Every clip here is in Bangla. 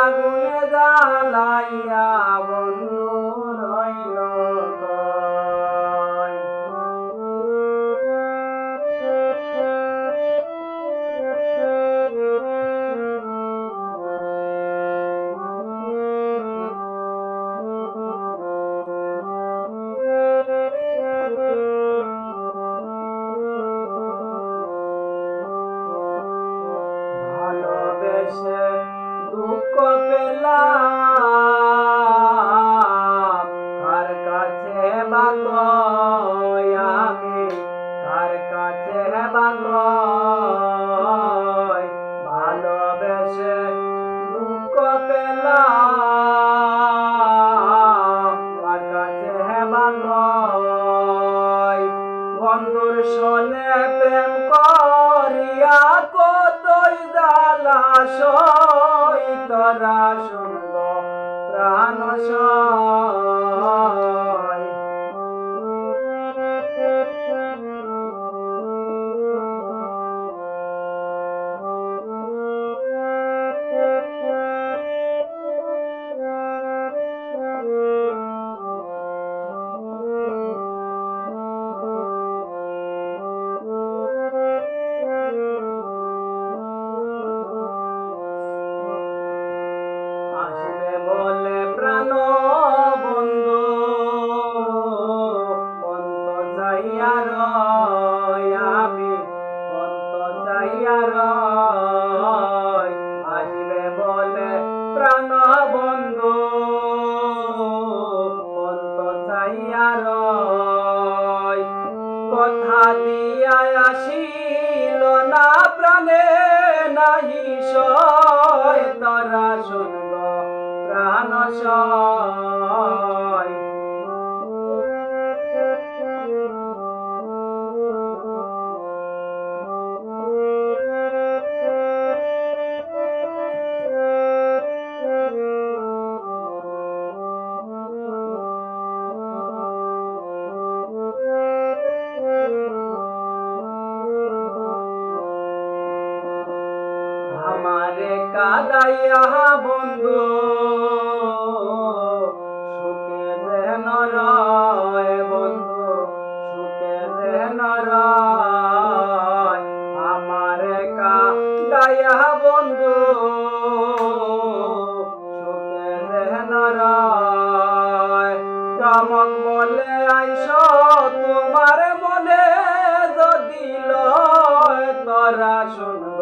আগুনে জ্বালাইয়া বন্ধু রইল কই। ভালোবেসে দুঃখ পেলাম কার কাছে বা কই আমি, কার কাছে বা কই। ভালোবেসে দুঃখ পেলাম কার কাছে বা কই। বন্ধুর সনে প্রেম করিয়া কতই জ্বালা সই, তোরা শুনব প্রাণ সই। আসবে বলে প্রাণ বন্ধু অন্ত চাইয়া রই আমি, অন্ত চাইয়া রই। আসবে বলে প্রাণ বন্ধু অন্ত চাইয়া রই। কথা দিয়া আসিল না প্রাণে নাহি সয়, তোরা শুনব প্রাণ সয়। আমারে কাদাইয়া বন্ধু সুখে যেন রয় বন্ধু, সুখে যেন রয়। আমারে কাদাইয়া বন্ধু সুখে যেন রয়। চমক বলে আইস তোমার মনে যদি লয়, তোরা শুনব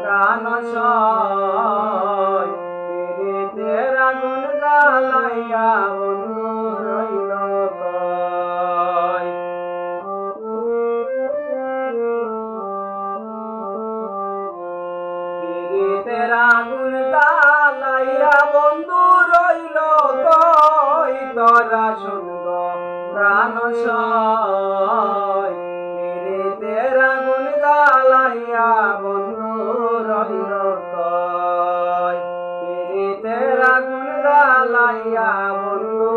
প্রাণ সয়। পিরিতের আগুন জ্বালাইয়া বন্ধু রইল কই। পিরিতের আগুন জ্বালাইয়া বন্ধু রইল কই, তোরা শুনব প্রাণ সয়। পিরিতের আগুন জ্বালাইয়া বন্ধু রইল কই, পিরিতের আগুন জ্বালাইয়া বন্ধু